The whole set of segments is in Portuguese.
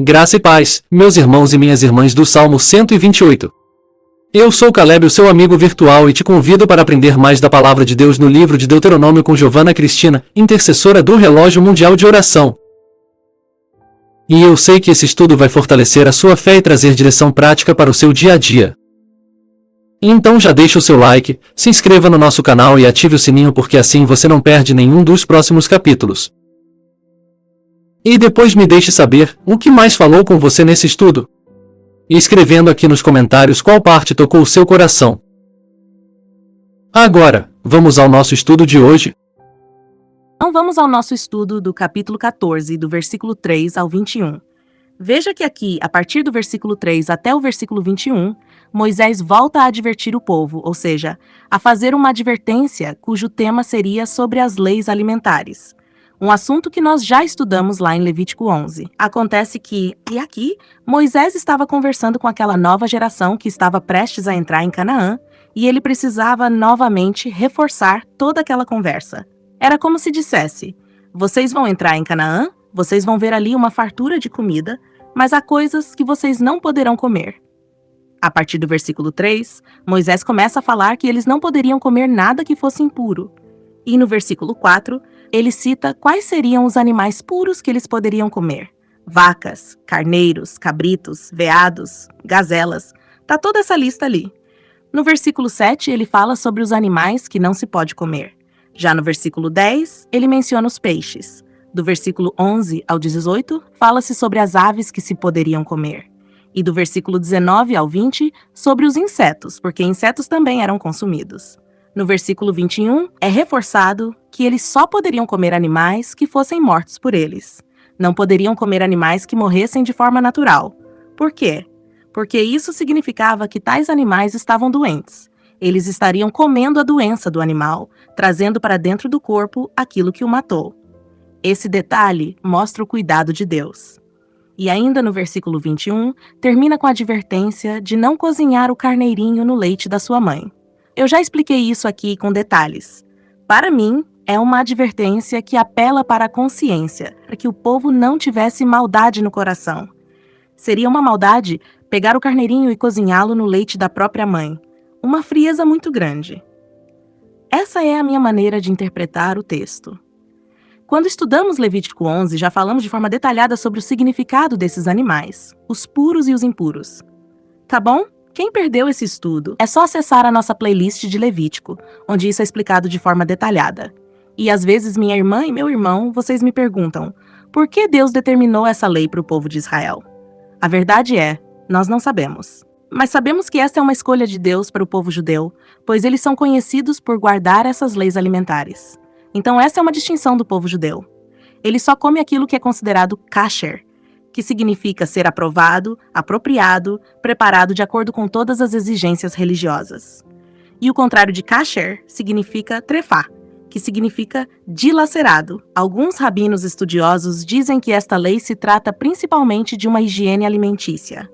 Graça e paz, meus irmãos e minhas irmãs do Salmo 128. Eu sou Caleb, o seu amigo virtual, e te convido para aprender mais da Palavra de Deus no livro de Deuteronômio com Giovana Cristina, intercessora do Relógio Mundial de Oração. E eu sei que esse estudo vai fortalecer a sua fé e trazer direção prática para o seu dia a dia. Então já deixe o seu like, se inscreva no nosso canal e ative o sininho, porque assim você não perde nenhum dos próximos capítulos. E depois me deixe saber o que mais falou com você nesse estudo, escrevendo aqui nos comentários qual parte tocou o seu coração. Agora, vamos ao nosso estudo de hoje. Então vamos ao nosso estudo do capítulo 14, do versículo 3 ao 21. Veja que aqui, a partir do versículo 3 até o versículo 21, Moisés volta a advertir o povo, ou seja, a fazer uma advertência cujo tema seria sobre as leis alimentares. Um assunto que nós já estudamos lá em Levítico 11. Acontece que, e aqui, Moisés estava conversando com aquela nova geração que estava prestes a entrar em Canaã, e ele precisava novamente reforçar toda aquela conversa. Era como se dissesse: vocês vão entrar em Canaã, vocês vão ver ali uma fartura de comida, mas há coisas que vocês não poderão comer. A partir do versículo 3, Moisés começa a falar que eles não poderiam comer nada que fosse impuro. E no versículo 4, ele cita quais seriam os animais puros que eles poderiam comer. Vacas, carneiros, cabritos, veados, gazelas. Tá toda essa lista ali. No versículo 7, ele fala sobre os animais que não se pode comer. Já no versículo 10, ele menciona os peixes. Do versículo 11 ao 18, fala-se sobre as aves que se poderiam comer. E do versículo 19 ao 20, sobre os insetos, porque insetos também eram consumidos. No versículo 21, é reforçado que eles só poderiam comer animais que fossem mortos por eles. Não poderiam comer animais que morressem de forma natural. Por quê? Porque isso significava que tais animais estavam doentes. Eles estariam comendo a doença do animal, trazendo para dentro do corpo aquilo que o matou. Esse detalhe mostra o cuidado de Deus. E ainda no versículo 21, termina com a advertência de não cozinhar o carneirinho no leite da sua mãe. Eu já expliquei isso aqui com detalhes. Para mim, é uma advertência que apela para a consciência, para que o povo não tivesse maldade no coração. Seria uma maldade pegar o carneirinho e cozinhá-lo no leite da própria mãe. Uma frieza muito grande. Essa é a minha maneira de interpretar o texto. Quando estudamos Levítico 11, já falamos de forma detalhada sobre o significado desses animais, os puros e os impuros. Tá bom? Quem perdeu esse estudo, é só acessar a nossa playlist de Levítico, onde isso é explicado de forma detalhada. E às vezes minha irmã e meu irmão, vocês me perguntam, por que Deus determinou essa lei para o povo de Israel? A verdade é, nós não sabemos. Mas sabemos que essa é uma escolha de Deus para o povo judeu, pois eles são conhecidos por guardar essas leis alimentares. Então essa é uma distinção do povo judeu. Ele só come aquilo que é considerado kasher, que significa ser aprovado, apropriado, preparado de acordo com todas as exigências religiosas. E o contrário de kasher significa trefá, que significa dilacerado. Alguns rabinos estudiosos dizem que esta lei se trata principalmente de uma higiene alimentícia,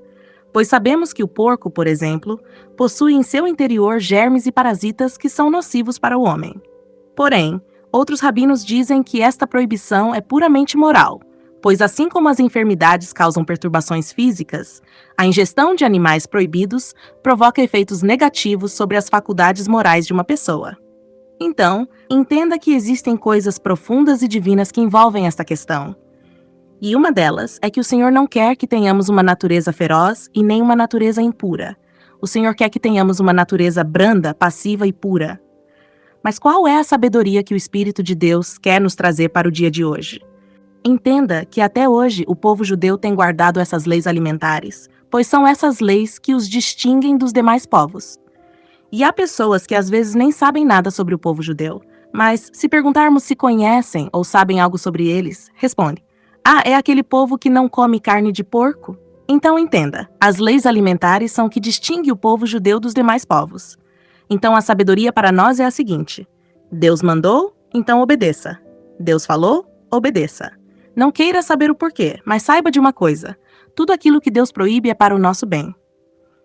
pois sabemos que o porco, por exemplo, possui em seu interior germes e parasitas que são nocivos para o homem. Porém, outros rabinos dizem que esta proibição é puramente moral, pois assim como as enfermidades causam perturbações físicas, a ingestão de animais proibidos provoca efeitos negativos sobre as faculdades morais de uma pessoa. Então, entenda que existem coisas profundas e divinas que envolvem esta questão. E uma delas é que o Senhor não quer que tenhamos uma natureza feroz e nem uma natureza impura. O Senhor quer que tenhamos uma natureza branda, passiva e pura. Mas qual é a sabedoria que o Espírito de Deus quer nos trazer para o dia de hoje? Entenda que até hoje o povo judeu tem guardado essas leis alimentares, pois são essas leis que os distinguem dos demais povos. E há pessoas que às vezes nem sabem nada sobre o povo judeu, mas se perguntarmos se conhecem ou sabem algo sobre eles, responde: ah, é aquele povo que não come carne de porco? Então entenda, as leis alimentares são o que distingue o povo judeu dos demais povos. Então a sabedoria para nós é a seguinte: Deus mandou, então obedeça. Deus falou, obedeça. Não queira saber o porquê, mas saiba de uma coisa: tudo aquilo que Deus proíbe é para o nosso bem.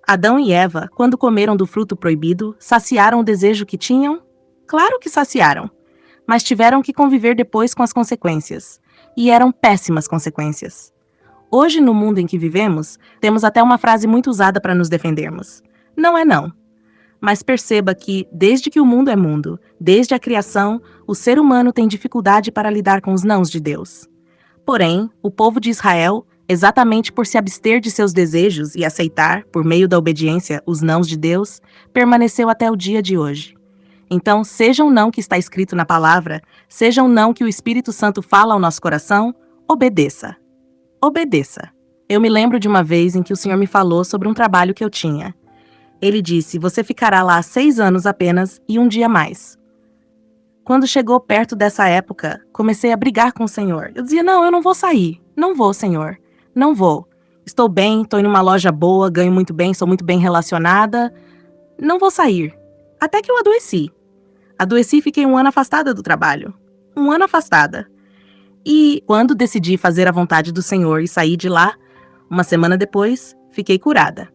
Adão e Eva, quando comeram do fruto proibido, saciaram o desejo que tinham? Claro que saciaram, mas tiveram que conviver depois com as consequências. E eram péssimas consequências. Hoje, no mundo em que vivemos, temos até uma frase muito usada para nos defendermos. Não é não. Mas perceba que, desde que o mundo é mundo, desde a criação, o ser humano tem dificuldade para lidar com os nãos de Deus. Porém, o povo de Israel, exatamente por se abster de seus desejos e aceitar, por meio da obediência, os nãos de Deus, permaneceu até o dia de hoje. Então, seja um não que está escrito na palavra, seja um não que o Espírito Santo fala ao nosso coração, obedeça. Obedeça. Eu me lembro de uma vez em que o Senhor me falou sobre um trabalho que eu tinha. Ele disse, você ficará lá 6 anos apenas e um dia mais. Quando chegou perto dessa época, comecei a brigar com o Senhor. Eu dizia, não, eu não vou sair. Não vou, Senhor. Não vou. Estou bem, estou em uma loja boa, ganho muito bem, sou muito bem relacionada. Não vou sair. Até que eu adoeci. Adoeci e fiquei 1 ano afastada do trabalho. 1 ano afastada. E quando decidi fazer a vontade do Senhor e sair de lá, 1 semana depois, fiquei curada.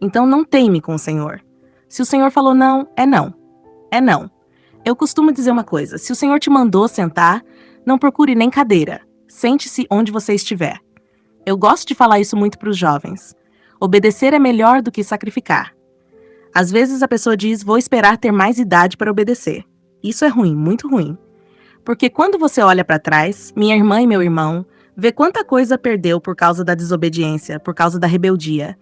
Então não teime com o Senhor. Se o Senhor falou não, é não. É não. Eu costumo dizer uma coisa, se o Senhor te mandou sentar, não procure nem cadeira. Sente-se onde você estiver. Eu gosto de falar isso muito para os jovens. Obedecer é melhor do que sacrificar. Às vezes a pessoa diz, vou esperar ter mais idade para obedecer. Isso é ruim, muito ruim. Porque quando você olha para trás, minha irmã e meu irmão, vê quanta coisa perdeu por causa da desobediência, por causa da rebeldia.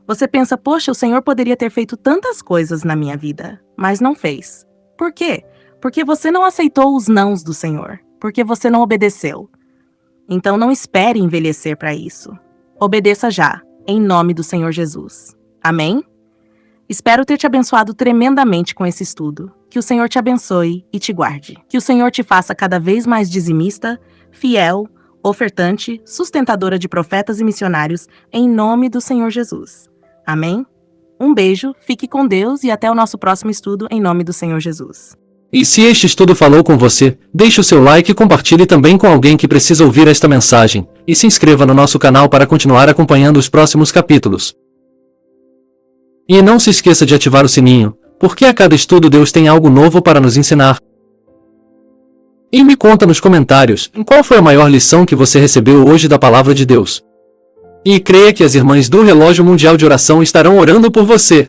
Você pensa, poxa, o Senhor poderia ter feito tantas coisas na minha vida, mas não fez. Por quê? Porque você não aceitou os nãos do Senhor, porque você não obedeceu. Então não espere envelhecer para isso. Obedeça já, em nome do Senhor Jesus. Amém? Espero ter te abençoado tremendamente com esse estudo. Que o Senhor te abençoe e te guarde. Que o Senhor te faça cada vez mais dizimista, fiel, ofertante, sustentadora de profetas e missionários, em nome do Senhor Jesus. Amém? Um beijo, fique com Deus e até o nosso próximo estudo em nome do Senhor Jesus. E se este estudo falou com você, deixe o seu like e compartilhe também com alguém que precisa ouvir esta mensagem, e se inscreva no nosso canal para continuar acompanhando os próximos capítulos. E não se esqueça de ativar o sininho, porque a cada estudo Deus tem algo novo para nos ensinar. E me conta nos comentários, qual foi a maior lição que você recebeu hoje da Palavra de Deus. E creia que as irmãs do Relógio Mundial de Oração estarão orando por você.